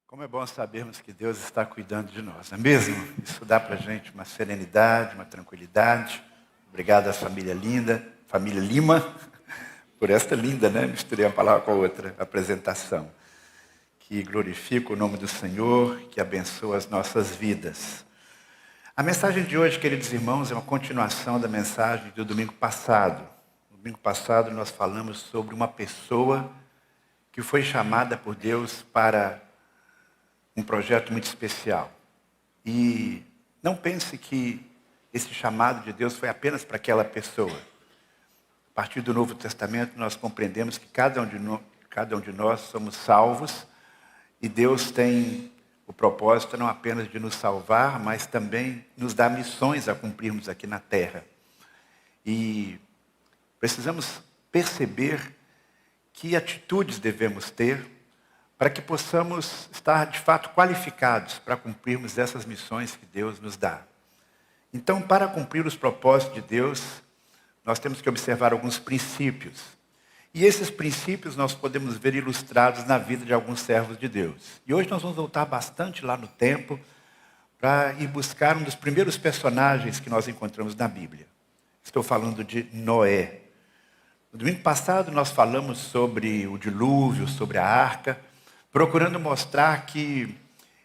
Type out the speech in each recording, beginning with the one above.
Como é bom sabermos que Deus está cuidando de nós, não é mesmo? Isso dá para a gente uma serenidade, uma tranquilidade. Obrigado à família linda, família Lima, por esta linda, né? Misturei uma palavra com a outra, apresentação. Que glorifica o nome do Senhor, que abençoa as nossas vidas. A mensagem de hoje, queridos irmãos, é uma continuação da mensagem do domingo passado. No domingo passado nós falamos sobre uma pessoa que foi chamada por Deus para um projeto muito especial. E não pense que esse chamado de Deus foi apenas para aquela pessoa. A partir do Novo Testamento nós compreendemos que cada um de nós somos salvos e Deus tem o propósito não apenas de nos salvar, mas também nos dar missões a cumprirmos aqui na terra. E precisamos perceber que atitudes devemos ter para que possamos estar de fato qualificados para cumprirmos essas missões que Deus nos dá. Então, para cumprir os propósitos de Deus, nós temos que observar alguns princípios. E esses princípios nós podemos ver ilustrados na vida de alguns servos de Deus. E hoje nós vamos voltar bastante lá no tempo para ir buscar um dos primeiros personagens que nós encontramos na Bíblia. Estou falando de Noé. No domingo passado nós falamos sobre o dilúvio, sobre a arca, procurando mostrar que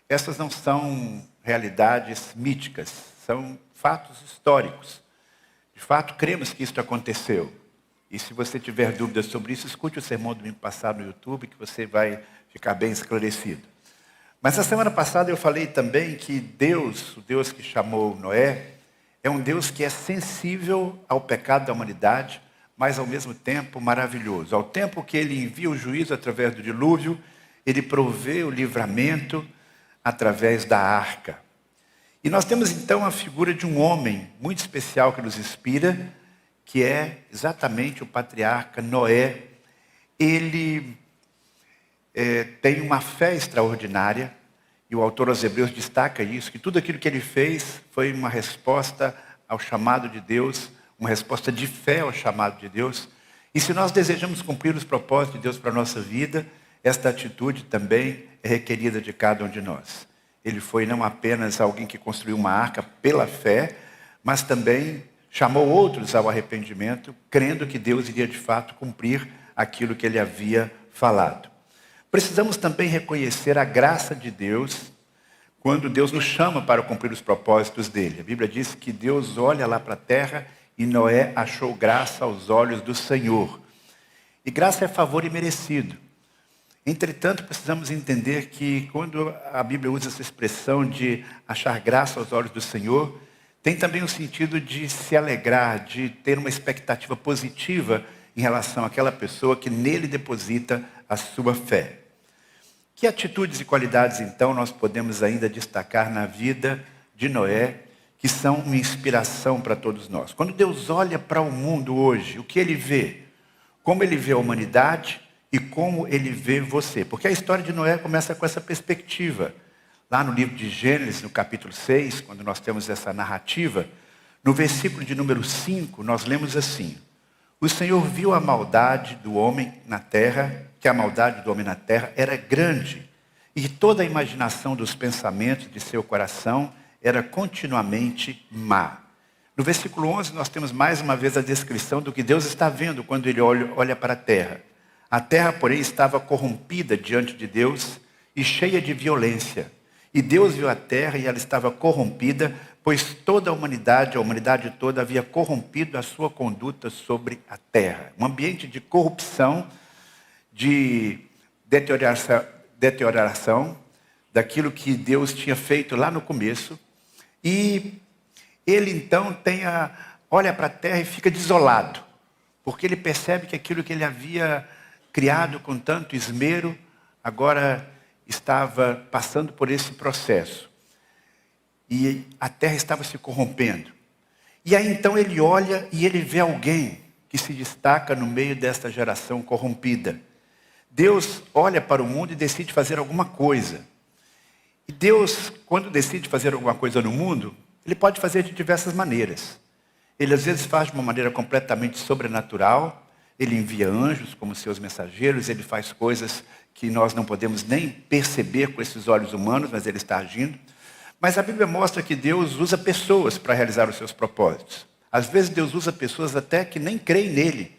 essas não são realidades míticas, são fatos históricos. De fato, cremos que isso aconteceu. E se você tiver dúvidas sobre isso, escute o sermão do domingo passado no YouTube, que você vai ficar bem esclarecido. Mas na semana passada eu falei também que Deus, o Deus que chamou Noé, é um Deus que é sensível ao pecado da humanidade, mas ao mesmo tempo maravilhoso. Ao tempo que ele envia o juízo através do dilúvio, ele provê o livramento através da arca. E nós temos então a figura de um homem muito especial que nos inspira, que é exatamente o patriarca Noé. Ele tem uma fé extraordinária, e o autor aos Hebreus destaca isso, que tudo aquilo que ele fez foi uma resposta ao chamado de Deus, uma resposta de fé ao chamado de Deus. E se nós desejamos cumprir os propósitos de Deus para a nossa vida, esta atitude também é requerida de cada um de nós. Ele foi não apenas alguém que construiu uma arca pela fé, mas também chamou outros ao arrependimento, crendo que Deus iria de fato cumprir aquilo que ele havia falado. Precisamos também reconhecer a graça de Deus quando Deus nos chama para cumprir os propósitos dele. A Bíblia diz que Deus olha lá para a terra e Noé achou graça aos olhos do Senhor. E graça é favor imerecido. Entretanto, precisamos entender que quando a Bíblia usa essa expressão de achar graça aos olhos do Senhor, tem também o sentido de se alegrar, de ter uma expectativa positiva em relação àquela pessoa que nele deposita a sua fé. Que atitudes e qualidades, então, nós podemos ainda destacar na vida de Noé, que são uma inspiração para todos nós? Quando Deus olha para o mundo hoje, o que ele vê? Como ele vê a humanidade e como ele vê você? Porque a história de Noé começa com essa perspectiva. Lá no livro de Gênesis, no capítulo 6, quando nós temos essa narrativa, no versículo de número 5, nós lemos assim: o Senhor viu a maldade do homem na terra, que a maldade do homem na terra era grande, e toda a imaginação dos pensamentos de seu coração era continuamente má. No versículo 11, nós temos mais uma vez a descrição do que Deus está vendo quando ele olha para a terra. A terra, porém, estava corrompida diante de Deus e cheia de violência. E Deus viu a terra e ela estava corrompida, pois toda a humanidade toda havia corrompido a sua conduta sobre a terra. Um ambiente de corrupção, de deterioração daquilo que Deus tinha feito lá no começo. E ele então olha para a terra e fica desolado, porque ele percebe que aquilo que ele havia criado com tanto esmero, agora estava passando por esse processo. E a terra estava se corrompendo. E aí então ele olha e ele vê alguém que se destaca no meio desta geração corrompida. Deus olha para o mundo e decide fazer alguma coisa. E Deus, quando decide fazer alguma coisa no mundo, ele pode fazer de diversas maneiras. Ele às vezes faz de uma maneira completamente sobrenatural. Ele envia anjos como seus mensageiros, ele faz coisas que nós não podemos nem perceber com esses olhos humanos, mas Ele está agindo. Mas a Bíblia mostra que Deus usa pessoas para realizar os seus propósitos. Às vezes Deus usa pessoas até que nem creem nele.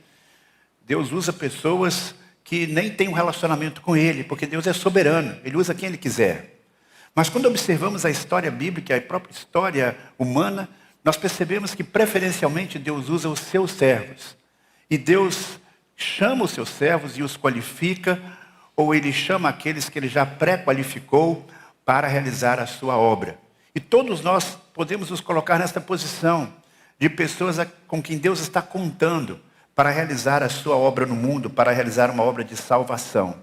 Deus usa pessoas que nem têm um relacionamento com Ele, porque Deus é soberano, Ele usa quem Ele quiser. Mas quando observamos a história bíblica, a própria história humana, nós percebemos que preferencialmente Deus usa os seus servos. E Deus chama os seus servos e os qualifica, ou Ele chama aqueles que Ele já pré-qualificou para realizar a sua obra. E todos nós podemos nos colocar nesta posição de pessoas com quem Deus está contando para realizar a sua obra no mundo, para realizar uma obra de salvação.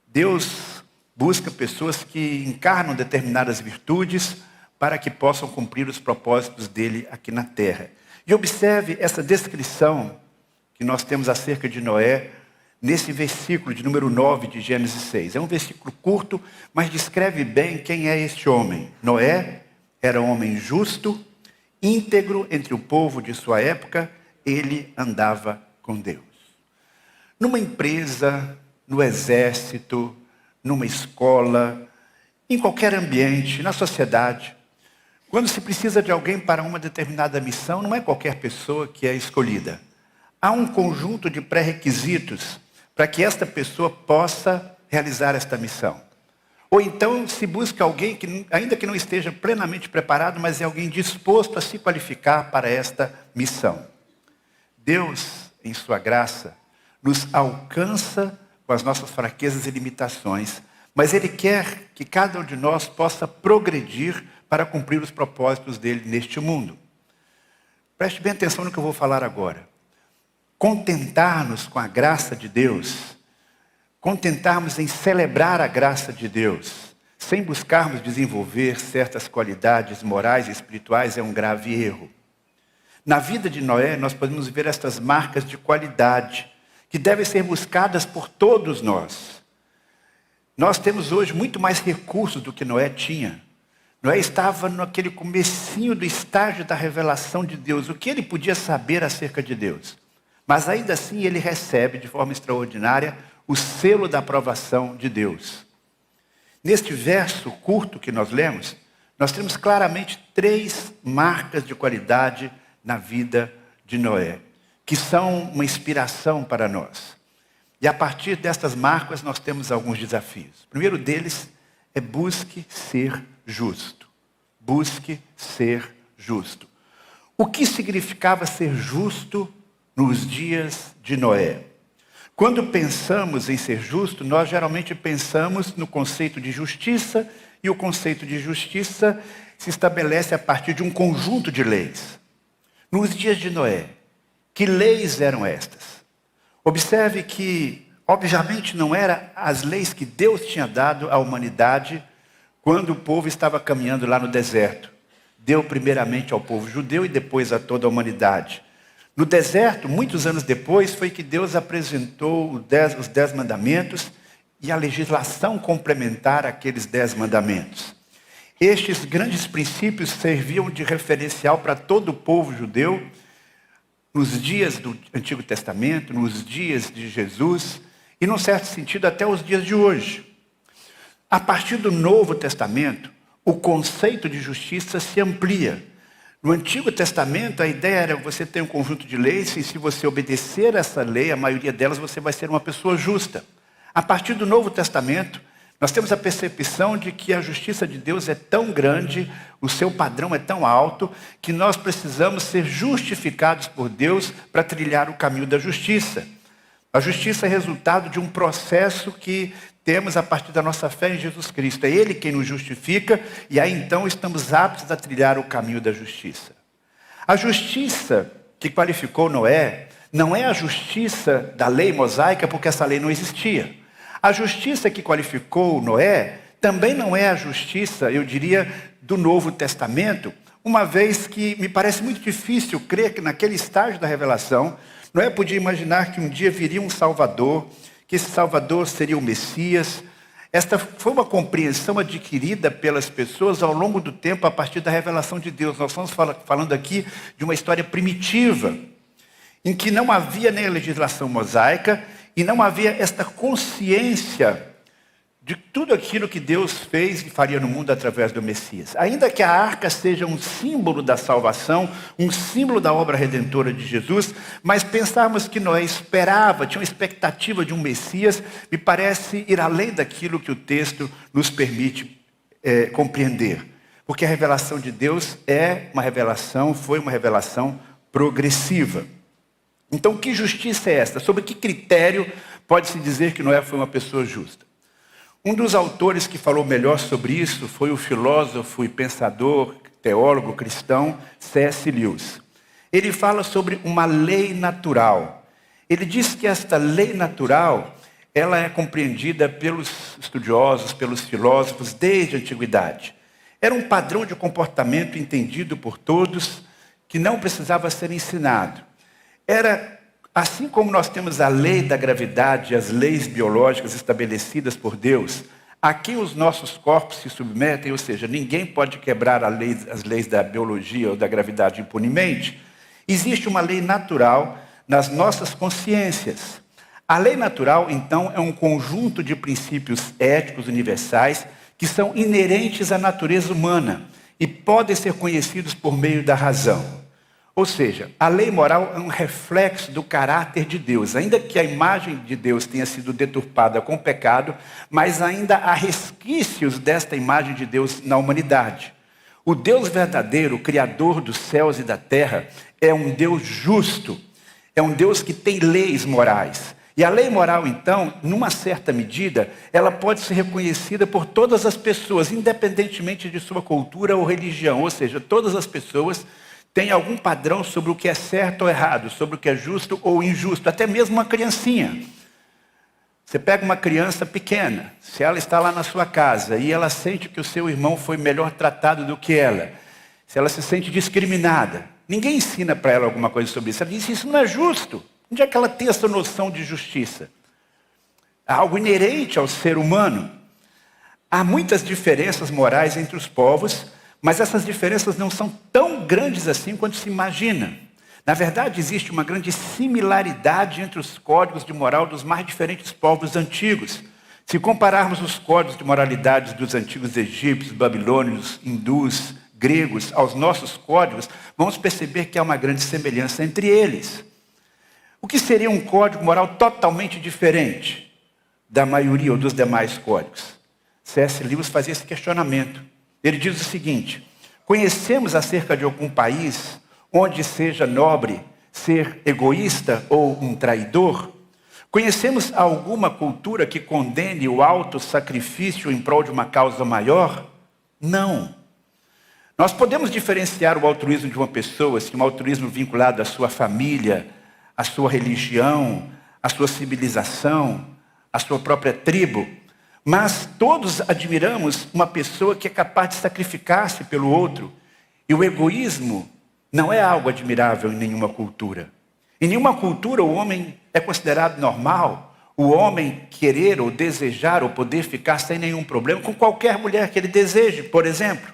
Deus busca pessoas que encarnam determinadas virtudes para que possam cumprir os propósitos dele aqui na terra. E observe essa descrição que nós temos acerca de Noé nesse versículo de número 9 de Gênesis 6. É um versículo curto, mas descreve bem quem é este homem. Noé era um homem justo, íntegro entre o povo de sua época, ele andava com Deus. Numa empresa, no exército, numa escola, em qualquer ambiente, na sociedade, quando se precisa de alguém para uma determinada missão, não é qualquer pessoa que é escolhida. Há um conjunto de pré-requisitos para que esta pessoa possa realizar esta missão. Ou então se busca alguém que, ainda que não esteja plenamente preparado, mas é alguém disposto a se qualificar para esta missão. Deus, em sua graça, nos alcança com as nossas fraquezas e limitações, mas Ele quer que cada um de nós possa progredir para cumprir os propósitos dele neste mundo. Preste bem atenção no que eu vou falar agora. Contentar-nos com a graça de Deus, contentarmos em celebrar a graça de Deus, sem buscarmos desenvolver certas qualidades morais e espirituais, é um grave erro. Na vida de Noé, nós podemos ver estas marcas de qualidade, que devem ser buscadas por todos nós. Nós temos hoje muito mais recursos do que Noé tinha. Noé estava naquele comecinho do estágio da revelação de Deus, o que ele podia saber acerca de Deus. Mas ainda assim ele recebe de forma extraordinária o selo da aprovação de Deus. Neste verso curto que nós lemos, nós temos claramente 3 marcas de qualidade na vida de Noé, que são uma inspiração para nós. E a partir destas marcas nós temos alguns desafios. O primeiro deles é busque ser justo. Busque ser justo. O que significava ser justo nos dias de Noé? Quando pensamos em ser justo, nós geralmente pensamos no conceito de justiça, e o conceito de justiça se estabelece a partir de um conjunto de leis. Nos dias de Noé, que leis eram estas? Observe que, obviamente, não eram as leis que Deus tinha dado à humanidade quando o povo estava caminhando lá no deserto. Deu primeiramente ao povo judeu e depois a toda a humanidade. No deserto, muitos anos depois, foi que Deus apresentou os 10 mandamentos e a legislação complementar àqueles 10 mandamentos. Estes grandes princípios serviam de referencial para todo o povo judeu nos dias do Antigo Testamento, nos dias de Jesus e, num certo sentido, até os dias de hoje. A partir do Novo Testamento, o conceito de justiça se amplia. No Antigo Testamento, a ideia era você ter um conjunto de leis e se você obedecer a essa lei, a maioria delas, você vai ser uma pessoa justa. A partir do Novo Testamento, nós temos a percepção de que a justiça de Deus é tão grande, o seu padrão é tão alto, que nós precisamos ser justificados por Deus para trilhar o caminho da justiça. A justiça é resultado de um processo que temos a partir da nossa fé em Jesus Cristo. É Ele quem nos justifica e aí então estamos aptos a trilhar o caminho da justiça. A justiça que qualificou Noé não é a justiça da lei mosaica, porque essa lei não existia. A justiça que qualificou Noé também não é a justiça, eu diria, do Novo Testamento, uma vez que me parece muito difícil crer que naquele estágio da revelação, Noé podia imaginar que um dia viria um Salvador, que esse Salvador seria o Messias. Esta foi uma compreensão adquirida pelas pessoas ao longo do tempo a partir da revelação de Deus. Nós estamos falando aqui de uma história primitiva, em que não havia nem a legislação mosaica e não havia esta consciência de tudo aquilo que Deus fez e faria no mundo através do Messias. Ainda que a arca seja um símbolo da salvação, um símbolo da obra redentora de Jesus, mas pensarmos que Noé esperava, tinha uma expectativa de um Messias, me parece ir além daquilo que o texto nos permite compreender. Porque a revelação de Deus foi uma revelação progressiva. Então, que justiça é esta? Sobre que critério pode-se dizer que Noé foi uma pessoa justa? Um dos autores que falou melhor sobre isso foi o filósofo e pensador, teólogo cristão, C.S. Lewis. Ele fala sobre uma lei natural. Ele diz que esta lei natural, ela é compreendida pelos estudiosos, pelos filósofos desde a antiguidade. Era um padrão de comportamento entendido por todos, que não precisava ser ensinado. Era, assim como nós temos a lei da gravidade, as leis biológicas estabelecidas por Deus, a que os nossos corpos se submetem, ou seja, ninguém pode quebrar as leis da biologia ou da gravidade impunemente, existe uma lei natural nas nossas consciências. A lei natural, então, é um conjunto de princípios éticos universais que são inerentes à natureza humana e podem ser conhecidos por meio da razão. Ou seja, a lei moral é um reflexo do caráter de Deus. Ainda que a imagem de Deus tenha sido deturpada com o pecado, mas ainda há resquícios desta imagem de Deus na humanidade. O Deus verdadeiro, o Criador dos céus e da terra, é um Deus justo. É um Deus que tem leis morais. E a lei moral, então, numa certa medida, ela pode ser reconhecida por todas as pessoas, independentemente de sua cultura ou religião. Ou seja, todas as pessoas têm algum padrão sobre o que é certo ou errado, sobre o que é justo ou injusto, até mesmo uma criancinha. Você pega uma criança pequena, se ela está lá na sua casa e ela sente que o seu irmão foi melhor tratado do que ela, se ela se sente discriminada, ninguém ensina para ela alguma coisa sobre isso. Ela diz, isso não é justo. Onde é que ela tem essa noção de justiça? É algo inerente ao ser humano. Há muitas diferenças morais entre os povos, mas essas diferenças não são tão grandes assim quanto se imagina. Na verdade, existe uma grande similaridade entre os códigos de moral dos mais diferentes povos antigos. Se compararmos os códigos de moralidade dos antigos egípcios, babilônios, hindus, gregos, aos nossos códigos, vamos perceber que há uma grande semelhança entre eles. O que seria um código moral totalmente diferente da maioria ou dos demais códigos? C.S. Lewis fazia esse questionamento. Ele diz o seguinte: conhecemos acerca de algum país onde seja nobre ser egoísta ou um traidor? Conhecemos alguma cultura que condene o alto sacrifício em prol de uma causa maior? Não. Nós podemos diferenciar o altruísmo de uma pessoa, se um altruísmo vinculado à sua família, à sua religião, à sua civilização, à sua própria tribo. Mas todos admiramos uma pessoa que é capaz de sacrificar-se pelo outro. E o egoísmo não é algo admirável em nenhuma cultura. Em nenhuma cultura o homem é considerado normal. O homem querer ou desejar ou poder ficar sem nenhum problema com qualquer mulher que ele deseje, por exemplo.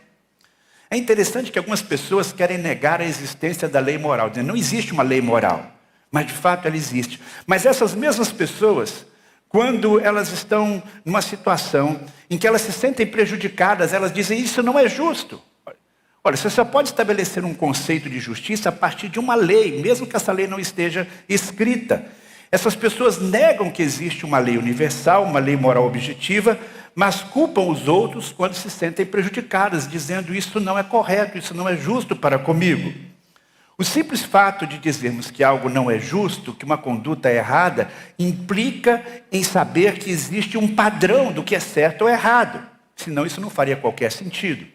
É interessante que algumas pessoas querem negar a existência da lei moral, dizendo não existe uma lei moral. Mas de fato ela existe. Mas essas mesmas pessoas, quando elas estão numa situação em que elas se sentem prejudicadas, elas dizem, isso não é justo. Olha, você só pode estabelecer um conceito de justiça a partir de uma lei, mesmo que essa lei não esteja escrita. Essas pessoas negam que existe uma lei universal, uma lei moral objetiva, mas culpam os outros quando se sentem prejudicadas, dizendo, isso não é correto, isso não é justo para comigo. O simples fato de dizermos que algo não é justo, que uma conduta é errada, implica em saber que existe um padrão do que é certo ou errado. Senão isso não faria qualquer sentido.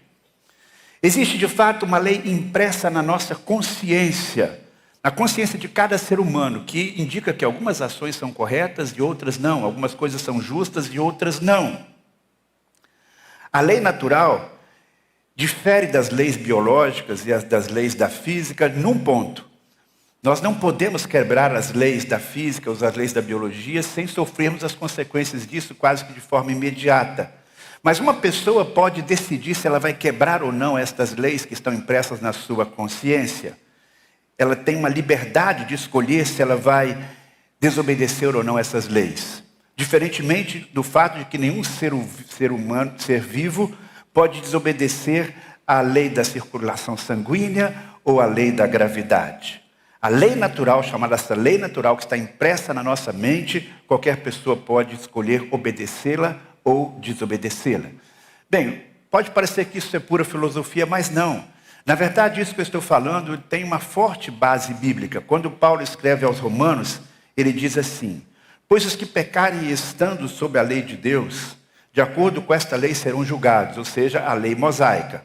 Existe de fato uma lei impressa na nossa consciência, na consciência de cada ser humano, que indica que algumas ações são corretas e outras não, algumas coisas são justas e outras não. A lei natural difere das leis biológicas e das leis da física num ponto. Nós não podemos quebrar as leis da física ou as leis da biologia sem sofrermos as consequências disso quase que de forma imediata. Mas uma pessoa pode decidir se ela vai quebrar ou não estas leis que estão impressas na sua consciência. Ela tem uma liberdade de escolher se ela vai desobedecer ou não essas leis. Diferentemente do fato de que nenhum ser vivo pode desobedecer à lei da circulação sanguínea ou à lei da gravidade. A lei natural, chamada essa lei natural que está impressa na nossa mente, qualquer pessoa pode escolher obedecê-la ou desobedecê-la. Bem, pode parecer que isso é pura filosofia, mas não. Na verdade, isso que eu estou falando tem uma forte base bíblica. Quando Paulo escreve aos Romanos, ele diz assim: pois os que pecarem estando sob a lei de Deus, de acordo com esta lei serão julgados, ou seja, a lei mosaica.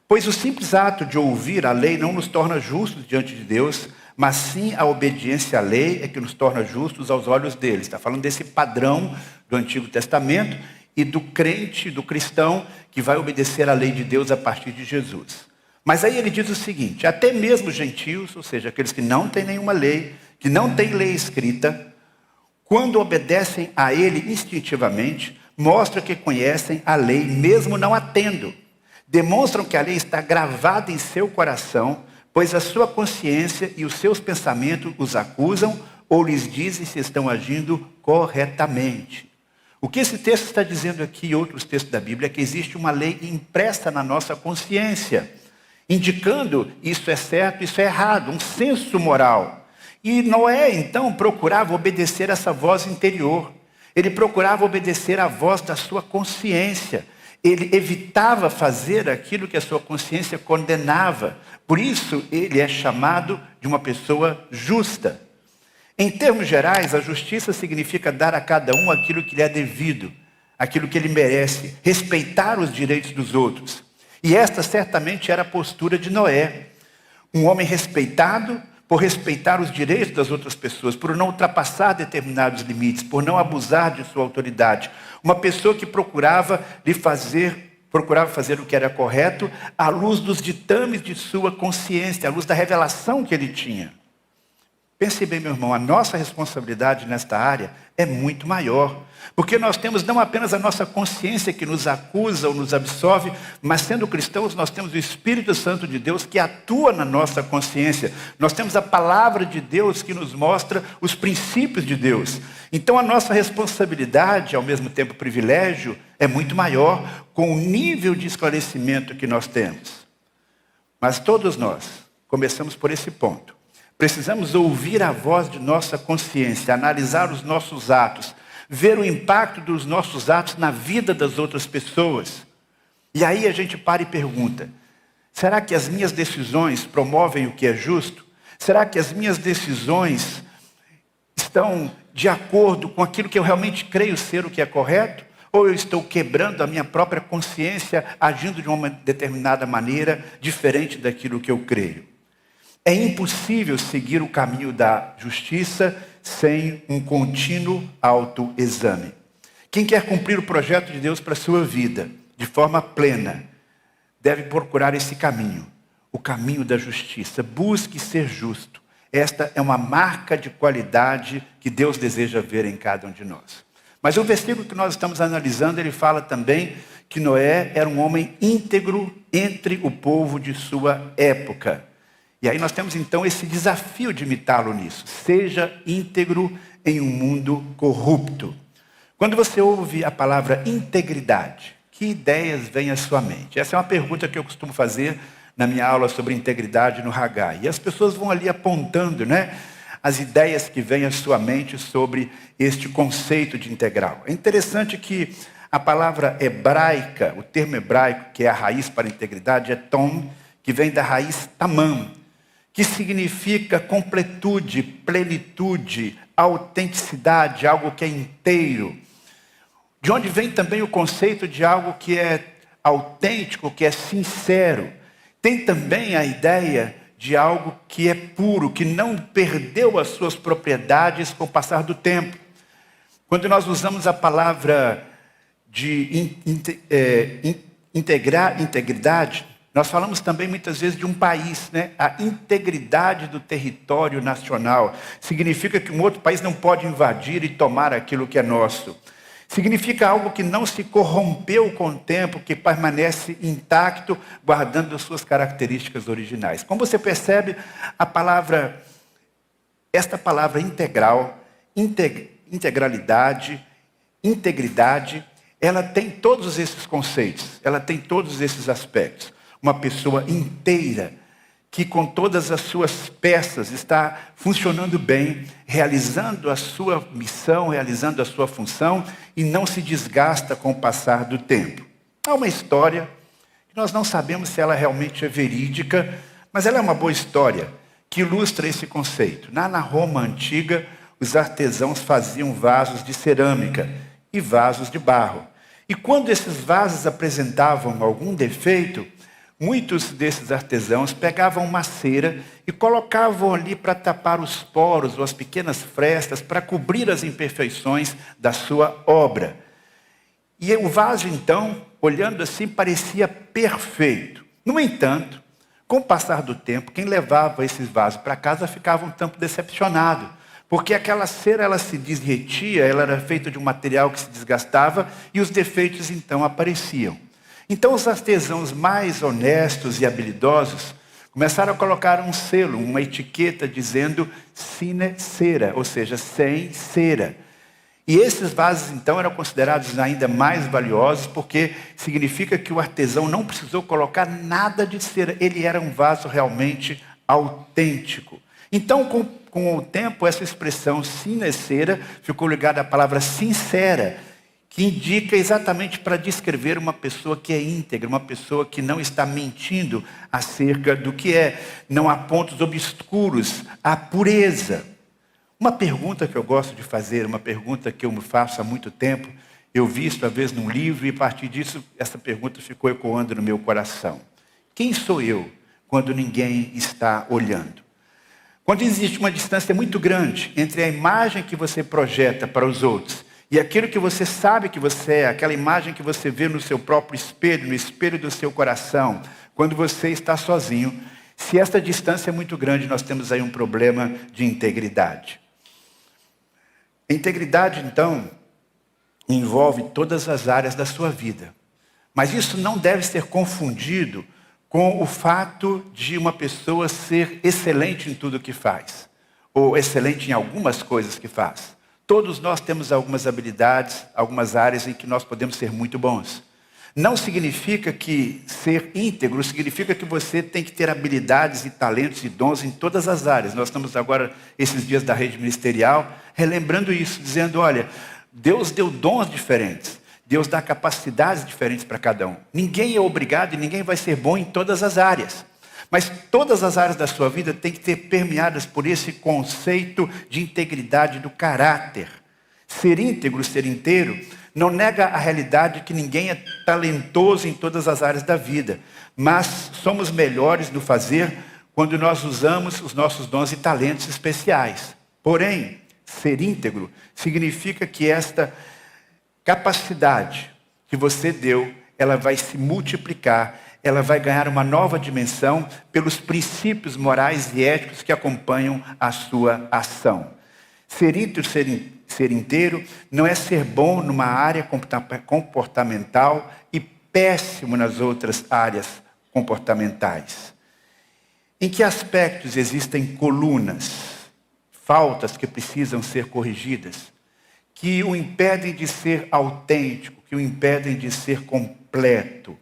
Pois o simples ato de ouvir a lei não nos torna justos diante de Deus, mas sim a obediência à lei é que nos torna justos aos olhos dele. Está falando desse padrão do Antigo Testamento e do crente, do cristão, que vai obedecer à lei de Deus a partir de Jesus. Mas aí ele diz o seguinte: até mesmo gentios, ou seja, aqueles que não têm nenhuma lei, que não têm lei escrita, quando obedecem a ele instintivamente, mostram que conhecem a lei, mesmo não a tendo. Demonstram que a lei está gravada em seu coração, pois a sua consciência e os seus pensamentos os acusam ou lhes dizem se estão agindo corretamente. O que esse texto está dizendo aqui e outros textos da Bíblia é que existe uma lei impressa na nossa consciência, indicando isso é certo, isso é errado, um senso moral. E Noé, então, procurava obedecer essa voz interior. Ele procurava obedecer à voz da sua consciência. Ele evitava fazer aquilo que a sua consciência condenava. Por isso, ele é chamado de uma pessoa justa. Em termos gerais, a justiça significa dar a cada um aquilo que lhe é devido, aquilo que ele merece, respeitar os direitos dos outros. E esta certamente era a postura de Noé. Um homem respeitado por respeitar os direitos das outras pessoas, por não ultrapassar determinados limites, por não abusar de sua autoridade. Uma pessoa que procurava fazer o que era correto à luz dos ditames de sua consciência, à luz da revelação que ele tinha. Pense bem, meu irmão, a nossa responsabilidade nesta área é muito maior. Porque nós temos não apenas a nossa consciência que nos acusa ou nos absolve, mas sendo cristãos nós temos o Espírito Santo de Deus que atua na nossa consciência. Nós temos a palavra de Deus que nos mostra os princípios de Deus. Então a nossa responsabilidade, ao mesmo tempo privilégio, é muito maior com o nível de esclarecimento que nós temos. Mas todos nós começamos por esse ponto. Precisamos ouvir a voz de nossa consciência, analisar os nossos atos, ver o impacto dos nossos atos na vida das outras pessoas. E aí a gente para e pergunta: será que as minhas decisões promovem o que é justo? Será que as minhas decisões estão de acordo com aquilo que eu realmente creio ser o que é correto? Ou eu estou quebrando a minha própria consciência, agindo de uma determinada maneira, diferente daquilo que eu creio? É impossível seguir o caminho da justiça sem um contínuo autoexame. Quem quer cumprir o projeto de Deus para a sua vida, de forma plena, deve procurar esse caminho, o caminho da justiça. Busque ser justo. Esta é uma marca de qualidade que Deus deseja ver em cada um de nós. Mas o versículo que nós estamos analisando, ele fala também que Noé era um homem íntegro entre o povo de sua época. E aí nós temos então esse desafio de imitá-lo nisso. Seja íntegro em um mundo corrupto. Quando você ouve a palavra integridade, que ideias vêm à sua mente? Essa é uma pergunta que eu costumo fazer na minha aula sobre integridade no Haggai. E as pessoas vão ali apontando, as ideias que vêm à sua mente sobre este conceito de integral. É interessante que a palavra hebraica, o termo hebraico, que é a raiz para integridade, é tom, que vem da raiz tamam, que significa completude, plenitude, autenticidade, algo que é inteiro. De onde vem também o conceito de algo que é autêntico, que é sincero. Tem também a ideia de algo que é puro, que não perdeu as suas propriedades com o passar do tempo. Quando nós usamos a palavra de integridade, nós falamos também muitas vezes de um país, A integridade do território nacional. Significa que um outro país não pode invadir e tomar aquilo que é nosso. Significa algo que não se corrompeu com o tempo, que permanece intacto, guardando as suas características originais. Como você percebe, esta palavra integral, integralidade, integridade, ela tem todos esses conceitos, ela tem todos esses aspectos. Uma pessoa inteira, que com todas as suas peças está funcionando bem, realizando a sua missão, realizando a sua função e não se desgasta com o passar do tempo. Há uma história que nós não sabemos se ela realmente é verídica, mas ela é uma boa história que ilustra esse conceito. Na Roma antiga, os artesãos faziam vasos de cerâmica e vasos de barro. E quando esses vasos apresentavam algum defeito, muitos desses artesãos pegavam uma cera e colocavam ali para tapar os poros ou as pequenas frestas, para cobrir as imperfeições da sua obra. E o vaso, então, olhando assim, parecia perfeito. No entanto, com o passar do tempo, quem levava esses vasos para casa ficava um tanto decepcionado, porque aquela cera ela se derretia, ela era feita de um material que se desgastava e os defeitos então apareciam. Então os artesãos mais honestos e habilidosos começaram a colocar um selo, uma etiqueta dizendo sine cera, ou seja, sem cera. E esses vasos então eram considerados ainda mais valiosos porque significa que o artesão não precisou colocar nada de cera, ele era um vaso realmente autêntico. Então com o tempo essa expressão sine cera ficou ligada à palavra sincera, que indica exatamente para descrever uma pessoa que é íntegra, uma pessoa que não está mentindo acerca do que é. Não há pontos obscuros, há pureza. Uma pergunta que eu gosto de fazer, uma pergunta que eu me faço há muito tempo, eu vi isso, talvez, num livro, e a partir disso, essa pergunta ficou ecoando no meu coração. Quem sou eu quando ninguém está olhando? Quando existe uma distância muito grande entre a imagem que você projeta para os outros e aquilo que você sabe que você é, aquela imagem que você vê no seu próprio espelho, no espelho do seu coração, quando você está sozinho, se essa distância é muito grande, nós temos aí um problema de integridade. A integridade, então, envolve todas as áreas da sua vida. Mas isso não deve ser confundido com o fato de uma pessoa ser excelente em tudo que faz, ou excelente em algumas coisas que faz. Todos nós temos algumas habilidades, algumas áreas em que nós podemos ser muito bons. Não significa que ser íntegro significa que você tem que ter habilidades e talentos e dons em todas as áreas. Nós estamos agora, esses dias da rede ministerial, relembrando isso, dizendo, olha, Deus deu dons diferentes. Deus dá capacidades diferentes para cada um. Ninguém é obrigado e ninguém vai ser bom em todas as áreas. Mas todas as áreas da sua vida têm que ser permeadas por esse conceito de integridade do caráter. Ser íntegro, ser inteiro, não nega a realidade de que ninguém é talentoso em todas as áreas da vida. Mas somos melhores no fazer quando nós usamos os nossos dons e talentos especiais. Porém, ser íntegro significa que esta capacidade que você deu, ela vai se multiplicar, ela vai ganhar uma nova dimensão pelos princípios morais e éticos que acompanham a sua ação. Ser íntegro, ser inteiro, não é ser bom numa área comportamental e péssimo nas outras áreas comportamentais. Em que aspectos existem colunas, faltas que precisam ser corrigidas, que o impedem de ser autêntico, que o impedem de ser completo?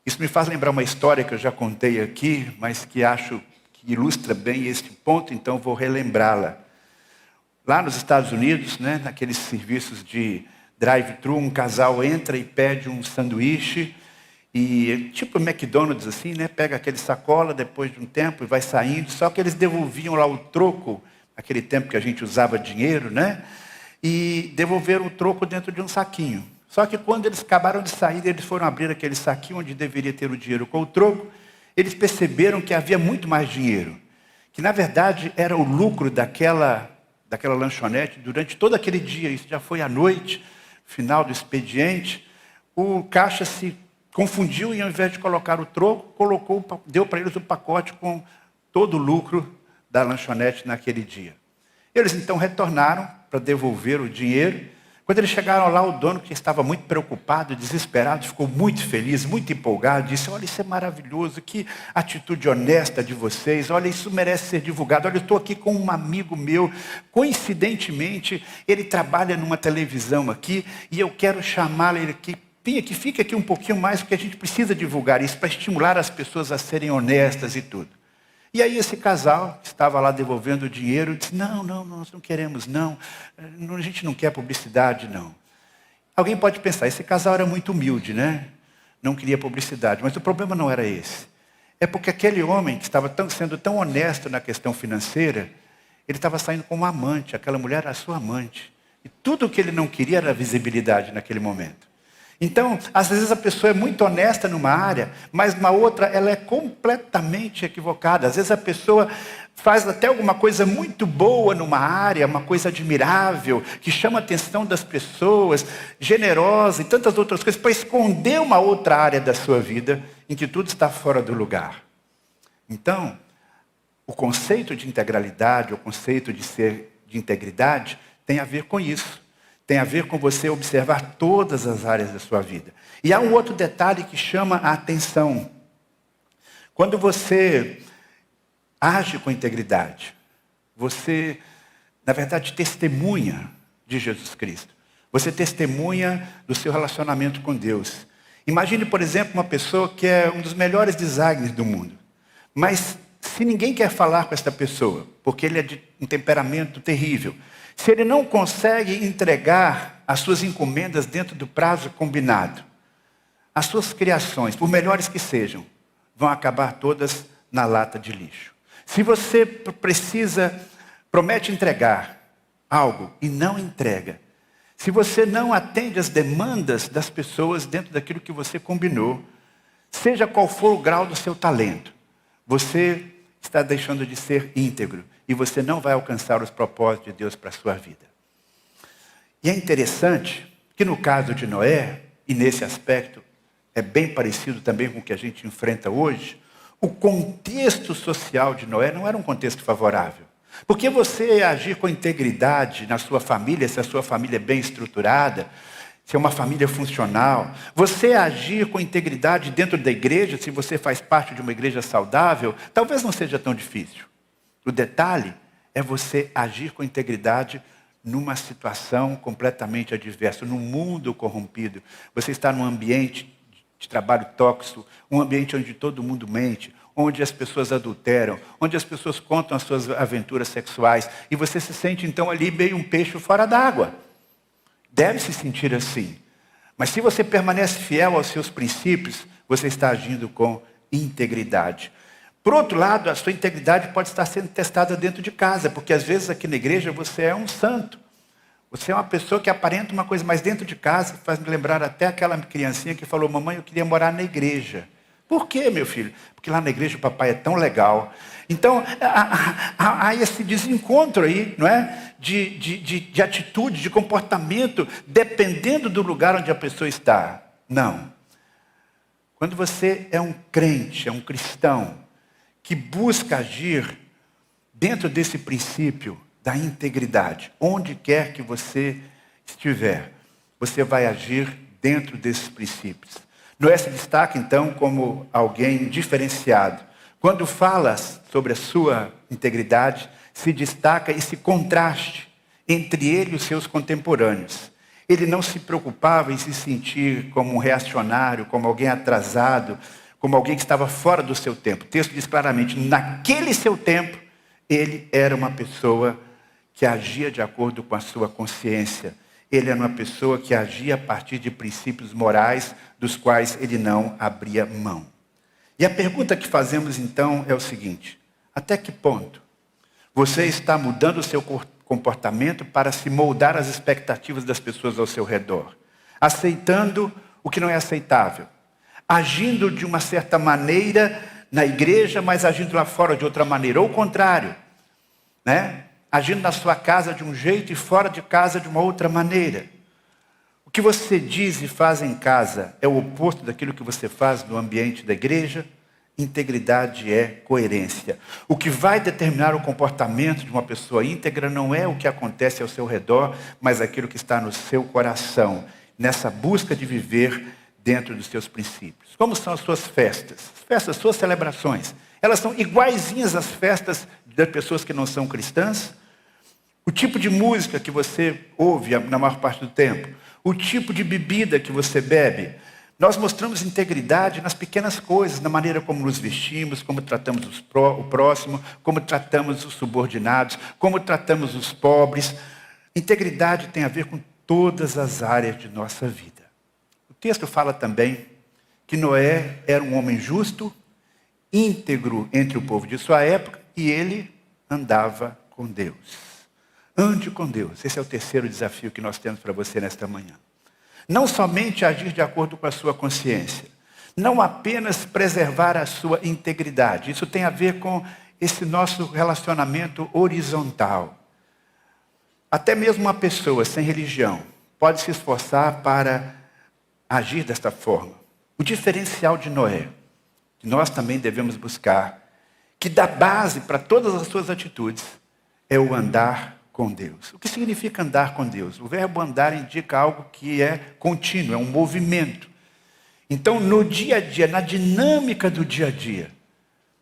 Isso me faz lembrar uma história que eu já contei aqui, mas que acho que ilustra bem este ponto, então vou relembrá-la. Lá nos Estados Unidos, naqueles serviços de drive-thru, um casal entra e pede um sanduíche, e tipo McDonald's assim, pega aquele sacola depois de um tempo e vai saindo, só que eles devolviam lá o troco, aquele tempo que a gente usava dinheiro, e devolveram o troco dentro de um saquinho. Só que quando eles acabaram de sair, eles foram abrir aquele saquinho onde deveria ter o dinheiro com o troco, eles perceberam que havia muito mais dinheiro, que na verdade era o lucro daquela lanchonete durante todo aquele dia. Isso já foi à noite, final do expediente. O caixa se confundiu e ao invés de colocar o troco, deu para eles o pacote com todo o lucro da lanchonete naquele dia. Eles então retornaram para devolver o dinheiro. Quando eles chegaram lá, o dono, que estava muito preocupado, desesperado, ficou muito feliz, muito empolgado, disse: olha, isso é maravilhoso, que atitude honesta de vocês, olha, isso merece ser divulgado. Olha, eu estou aqui com um amigo meu, coincidentemente, ele trabalha numa televisão aqui, e eu quero chamá-lo aqui, que fique aqui um pouquinho mais, porque a gente precisa divulgar isso, para estimular as pessoas a serem honestas e tudo. E aí esse casal, que estava lá devolvendo o dinheiro, disse: não, nós não queremos, não, a gente não quer publicidade, não. Alguém pode pensar, esse casal era muito humilde, né? Não queria publicidade, mas o problema não era esse. É porque aquele homem que estava sendo tão honesto na questão financeira, ele estava saindo com uma amante, aquela mulher era a sua amante. E tudo o que ele não queria era visibilidade naquele momento. Então, às vezes a pessoa é muito honesta numa área, mas numa outra ela é completamente equivocada. Às vezes a pessoa faz até alguma coisa muito boa numa área, uma coisa admirável, que chama a atenção das pessoas, generosa e tantas outras coisas, para esconder uma outra área da sua vida em que tudo está fora do lugar. Então, o conceito de integralidade, o conceito de integridade, tem a ver com isso. Tem a ver com você observar todas as áreas da sua vida. E há um outro detalhe que chama a atenção. Quando você age com integridade, você, na verdade, testemunha de Jesus Cristo. Você testemunha do seu relacionamento com Deus. Imagine, por exemplo, uma pessoa que é um dos melhores designers do mundo. Mas se ninguém quer falar com essa pessoa, porque ele é de um temperamento terrível, se ele não consegue entregar as suas encomendas dentro do prazo combinado, as suas criações, por melhores que sejam, vão acabar todas na lata de lixo. Se você promete entregar algo e não entrega, se você não atende às demandas das pessoas dentro daquilo que você combinou, seja qual for o grau do seu talento, você está deixando de ser íntegro. E você não vai alcançar os propósitos de Deus para a sua vida. E é interessante que no caso de Noé, e nesse aspecto é bem parecido também com o que a gente enfrenta hoje, o contexto social de Noé não era um contexto favorável. Porque você agir com integridade na sua família, se a sua família é bem estruturada, se é uma família funcional, você agir com integridade dentro da igreja, se você faz parte de uma igreja saudável, talvez não seja tão difícil. O detalhe é você agir com integridade numa situação completamente adversa, num mundo corrompido. Você está num ambiente de trabalho tóxico, um ambiente onde todo mundo mente, onde as pessoas adulteram, onde as pessoas contam as suas aventuras sexuais, e você se sente então ali meio um peixe fora d'água. Deve se sentir assim. Mas se você permanece fiel aos seus princípios, você está agindo com integridade. Por outro lado, a sua integridade pode estar sendo testada dentro de casa, porque às vezes aqui na igreja você é um santo. Você é uma pessoa que aparenta uma coisa, mas dentro de casa faz me lembrar até aquela criancinha que falou: mamãe, eu queria morar na igreja. Por quê, meu filho? Porque lá na igreja o papai é tão legal. Então, há esse desencontro aí, não é? De atitude, de comportamento, dependendo do lugar onde a pessoa está. Não. Quando você é um crente, é um cristão, que busca agir dentro desse princípio da integridade, onde quer que você estiver, você vai agir dentro desses princípios. Noé se destaca, então, como alguém diferenciado. Quando fala sobre a sua integridade, se destaca esse contraste entre ele e os seus contemporâneos. Ele não se preocupava em se sentir como um reacionário, como alguém atrasado, como alguém que estava fora do seu tempo. O texto diz claramente, naquele seu tempo, ele era uma pessoa que agia de acordo com a sua consciência. Ele era uma pessoa que agia a partir de princípios morais, dos quais ele não abria mão. E a pergunta que fazemos então é o seguinte: até que ponto você está mudando o seu comportamento para se moldar às expectativas das pessoas ao seu redor? Aceitando o que não é aceitável? Agindo de uma certa maneira na igreja, mas agindo lá fora de outra maneira. Ou o contrário, né? Agindo na sua casa de um jeito e fora de casa de uma outra maneira. O que você diz e faz em casa é o oposto daquilo que você faz no ambiente da igreja? Integridade é coerência. O que vai determinar o comportamento de uma pessoa íntegra não é o que acontece ao seu redor, mas aquilo que está no seu coração, nessa busca de viver dentro dos seus princípios. Como são as suas festas? As festas, suas celebrações, elas são iguaizinhas às festas das pessoas que não são cristãs? O tipo de música que você ouve na maior parte do tempo, o tipo de bebida que você bebe. Nós mostramos integridade nas pequenas coisas, na maneira como nos vestimos, como tratamos o próximo, como tratamos os subordinados, como tratamos os pobres. Integridade tem a ver com todas as áreas de nossa vida. O texto fala também que Noé era um homem justo, íntegro entre o povo de sua época, e ele andava com Deus. Ande com Deus. Esse é o terceiro desafio que nós temos para você nesta manhã. Não somente agir de acordo com a sua consciência, não apenas preservar a sua integridade. Isso tem a ver com esse nosso relacionamento horizontal. Até mesmo uma pessoa sem religião pode se esforçar para agir desta forma. O diferencial de Noé, que nós também devemos buscar, que dá base para todas as suas atitudes, é o andar com Deus. O que significa andar com Deus? O verbo andar indica algo que é contínuo, é um movimento. Então, no dia a dia, na dinâmica do dia a dia,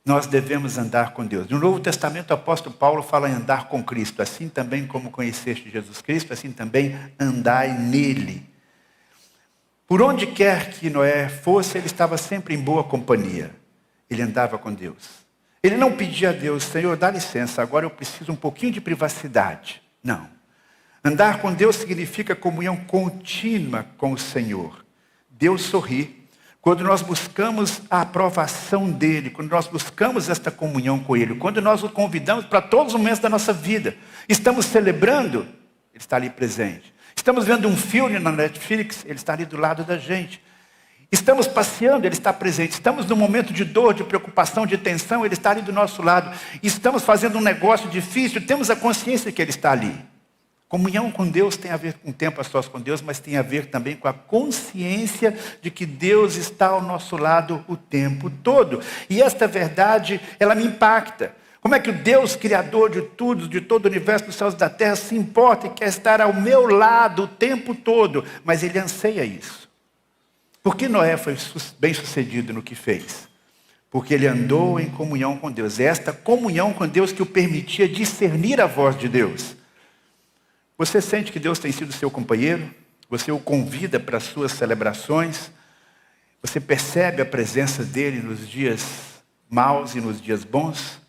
nós devemos andar com Deus. No Novo Testamento, o apóstolo Paulo fala em andar com Cristo. Assim também como conheceste Jesus Cristo, assim também andai nele. Por onde quer que Noé fosse, ele estava sempre em boa companhia. Ele andava com Deus. Ele não pedia a Deus, Senhor, dá licença, agora eu preciso um pouquinho de privacidade. Não. Andar com Deus significa comunhão contínua com o Senhor. Deus sorri. Quando nós buscamos a aprovação dEle, quando nós buscamos esta comunhão com Ele, quando nós o convidamos para todos os momentos da nossa vida, estamos celebrando, Ele está ali presente. Estamos vendo um filme na Netflix, Ele está ali do lado da gente. Estamos passeando, Ele está presente. Estamos num momento de dor, de preocupação, de tensão, Ele está ali do nosso lado. Estamos fazendo um negócio difícil, temos a consciência que Ele está ali. Comunhão com Deus tem a ver com tempo a sós com Deus, mas tem a ver também com a consciência de que Deus está ao nosso lado o tempo todo. E esta verdade, ela me impacta. Como é que o Deus, Criador de tudo, de todo o universo, dos céus e da terra, se importa e quer estar ao meu lado o tempo todo? Mas Ele anseia isso. Por que Noé foi bem sucedido no que fez? Porque ele andou em comunhão com Deus. É esta comunhão com Deus que o permitia discernir a voz de Deus. Você sente que Deus tem sido seu companheiro? Você o convida para as suas celebrações? Você percebe a presença dele nos dias maus e nos dias bons?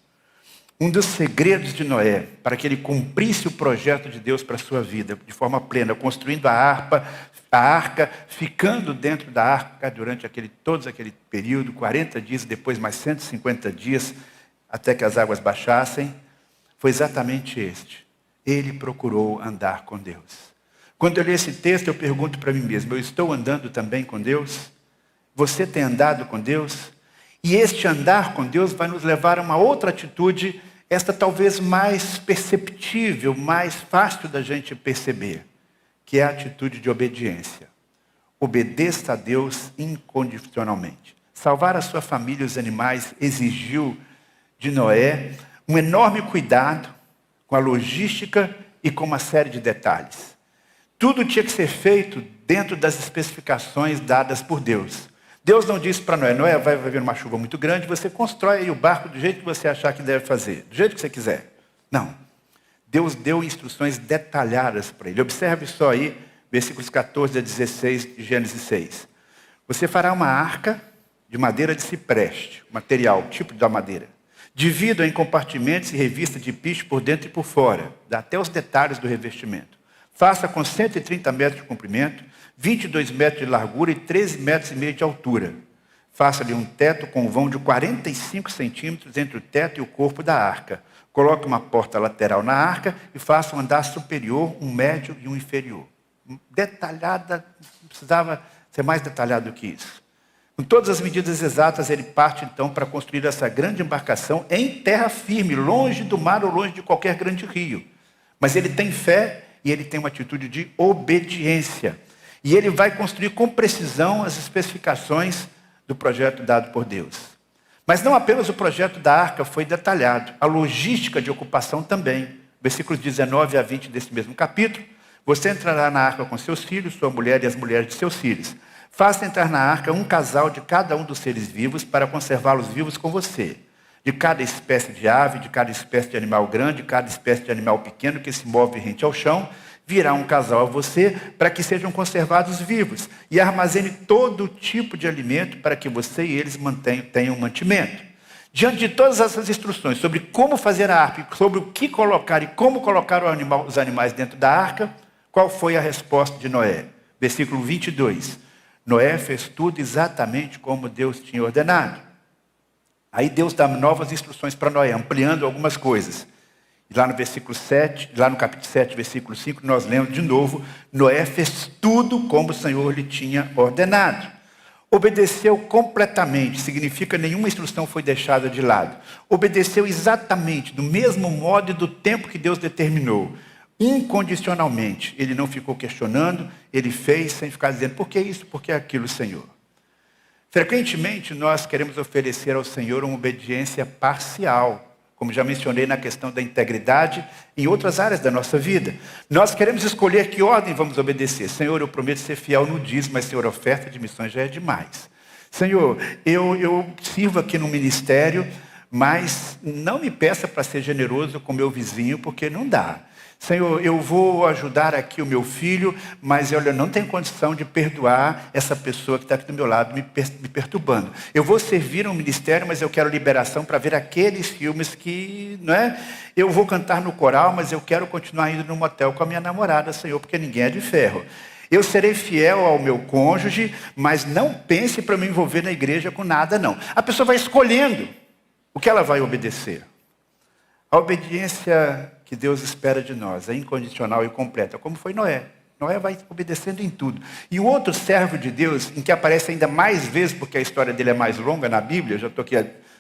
Um dos segredos de Noé, para que ele cumprisse o projeto de Deus para a sua vida, de forma plena, construindo a arca, ficando dentro da arca durante todo aquele período, 40 dias, depois mais 150 dias, até que as águas baixassem, foi exatamente este. Ele procurou andar com Deus. Quando eu leio esse texto, eu pergunto para mim mesmo, eu estou andando também com Deus? Você tem andado com Deus? E este andar com Deus vai nos levar a uma outra atitude, esta talvez mais perceptível, mais fácil da gente perceber, que é a atitude de obediência. Obedeça a Deus incondicionalmente. Salvar a sua família e os animais exigiu de Noé um enorme cuidado com a logística e com uma série de detalhes. Tudo tinha que ser feito dentro das especificações dadas por Deus. Deus não disse para Noé, Noé, vai haver uma chuva muito grande, você constrói aí o barco do jeito que você achar que deve fazer, do jeito que você quiser. Não. Deus deu instruções detalhadas para ele. Observe só aí, versículos 14 a 16 de Gênesis 6. Você fará uma arca de madeira de cipreste, material, tipo da madeira. Divida em compartimentos e revista de piche por dentro e por fora. Dá até os detalhes do revestimento. Faça com 130 metros de comprimento, 22 metros de largura e 13 metros e meio de altura. Faça-lhe um teto com vão de 45 centímetros entre o teto e o corpo da arca. Coloque uma porta lateral na arca e faça um andar superior, um médio e um inferior. Detalhada, não precisava ser mais detalhado do que isso. Com todas as medidas exatas, ele parte então para construir essa grande embarcação em terra firme, longe do mar ou longe de qualquer grande rio. Mas ele tem fé e ele tem uma atitude de obediência. E ele vai construir com precisão as especificações do projeto dado por Deus. Mas não apenas o projeto da arca foi detalhado, a logística de ocupação também. Versículos 19 a 20 desse mesmo capítulo. Você entrará na arca com seus filhos, sua mulher e as mulheres de seus filhos. Faça entrar na arca um casal de cada um dos seres vivos para conservá-los vivos com você. De cada espécie de ave, de cada espécie de animal grande, de cada espécie de animal pequeno que se move rente ao chão, virá um casal a você para que sejam conservados vivos. E armazene todo tipo de alimento para que você e eles tenham mantimento. Diante de todas essas instruções sobre como fazer a arca, sobre o que colocar e como colocar os animais dentro da arca, qual foi a resposta de Noé? Versículo 22. Noé fez tudo exatamente como Deus tinha ordenado. Aí Deus dá novas instruções para Noé, ampliando algumas coisas. E lá no versículo 7, lá no capítulo 7, versículo 5, nós lemos de novo, Noé fez tudo como o Senhor lhe tinha ordenado. Obedeceu completamente, significa nenhuma instrução foi deixada de lado. Obedeceu exatamente, do mesmo modo e do tempo que Deus determinou. Incondicionalmente, ele não ficou questionando, ele fez sem ficar dizendo, por que isso, por que aquilo, Senhor? Frequentemente, nós queremos oferecer ao Senhor uma obediência parcial, como já mencionei na questão da integridade, em outras áreas da nossa vida. Nós queremos escolher que ordem vamos obedecer. Senhor, eu prometo ser fiel no dízimo, mas, Senhor, a oferta de missões já é demais. Senhor, eu sirvo aqui no ministério, mas não me peça para ser generoso com meu vizinho, porque não dá. Senhor, eu vou ajudar aqui o meu filho, mas olha, eu não tenho condição de perdoar essa pessoa que está aqui do meu lado me perturbando. Eu vou servir um ministério, mas eu quero liberação para ver aqueles filmes que, não é? Eu vou cantar no coral, mas eu quero continuar indo no motel com a minha namorada, Senhor, porque ninguém é de ferro. Eu serei fiel ao meu cônjuge, mas não pense para me envolver na igreja com nada, não. A pessoa vai escolhendo o que ela vai obedecer. A obediência que Deus espera de nós é incondicional e completa, como foi Noé. Noé vai obedecendo em tudo. E o outro servo de Deus, em que aparece ainda mais vezes, porque a história dele é mais longa na Bíblia, eu já estou aqui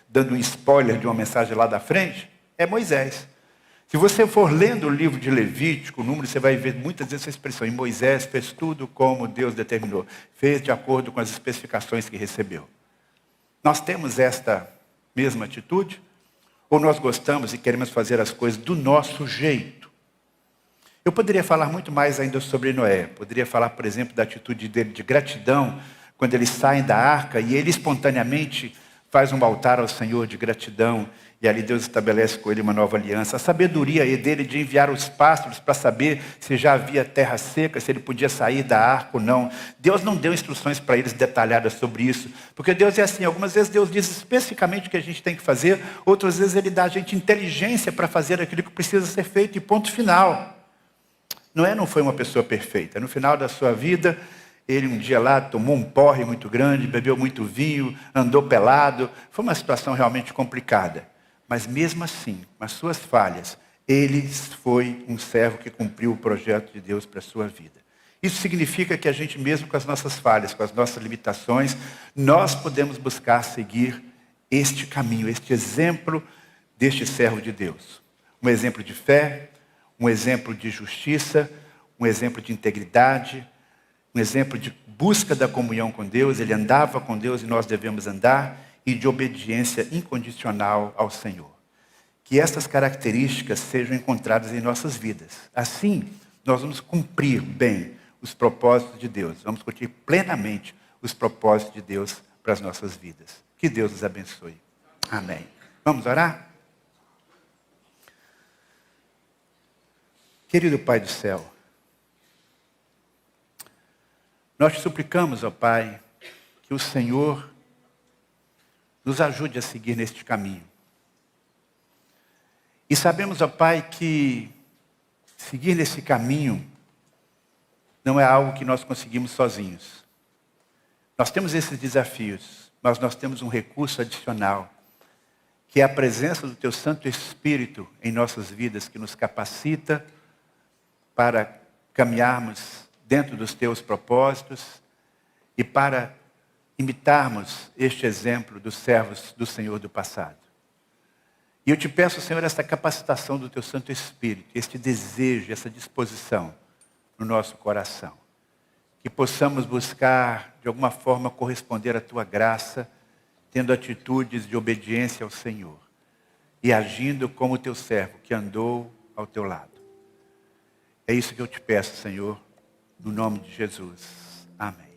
dando um spoiler de uma mensagem lá da frente, é Moisés. Se você for lendo o livro de Levítico, o número, você vai ver muitas vezes essa expressão, e Moisés fez tudo como Deus determinou, fez de acordo com as especificações que recebeu. Nós temos esta mesma atitude? Ou nós gostamos e queremos fazer as coisas do nosso jeito? Eu poderia falar muito mais ainda sobre Noé. Poderia falar, por exemplo, da atitude dele de gratidão, quando eles saem da arca e ele espontaneamente faz um altar ao Senhor de gratidão. E ali Deus estabelece com ele uma nova aliança. A sabedoria dele de enviar os pássaros para saber se já havia terra seca, se ele podia sair da arca ou não. Deus não deu instruções para eles detalhadas sobre isso. Porque Deus é assim, algumas vezes Deus diz especificamente o que a gente tem que fazer, outras vezes Ele dá a gente inteligência para fazer aquilo que precisa ser feito e ponto final. Noé não foi uma pessoa perfeita. No final da sua vida, ele um dia lá tomou um porre muito grande, bebeu muito vinho, andou pelado. Foi uma situação realmente complicada. Mas mesmo assim, com as suas falhas, ele foi um servo que cumpriu o projeto de Deus para a sua vida. Isso significa que a gente mesmo com as nossas falhas, com as nossas limitações, nós podemos buscar seguir este caminho, este exemplo deste servo de Deus. Um exemplo de fé, um exemplo de justiça, um exemplo de integridade, um exemplo de busca da comunhão com Deus. Ele andava com Deus e nós devemos andar, e de obediência incondicional ao Senhor. Que essas características sejam encontradas em nossas vidas. Assim, nós vamos cumprir bem os propósitos de Deus. Vamos cumprir plenamente os propósitos de Deus para as nossas vidas. Que Deus nos abençoe. Amém. Vamos orar? Querido Pai do céu, nós te suplicamos, ó Pai, que o Senhor nos ajude a seguir neste caminho. E sabemos, ó Pai, que seguir nesse caminho não é algo que nós conseguimos sozinhos. Nós temos esses desafios, mas nós temos um recurso adicional, que é a presença do Teu Santo Espírito em nossas vidas, que nos capacita para caminharmos dentro dos Teus propósitos e para imitarmos este exemplo dos servos do Senhor do passado. E eu te peço, Senhor, esta capacitação do Teu Santo Espírito, este desejo, essa disposição no nosso coração. Que possamos buscar, de alguma forma, corresponder à Tua graça, tendo atitudes de obediência ao Senhor e agindo como o teu servo que andou ao teu lado. É isso que eu te peço, Senhor, no nome de Jesus. Amém.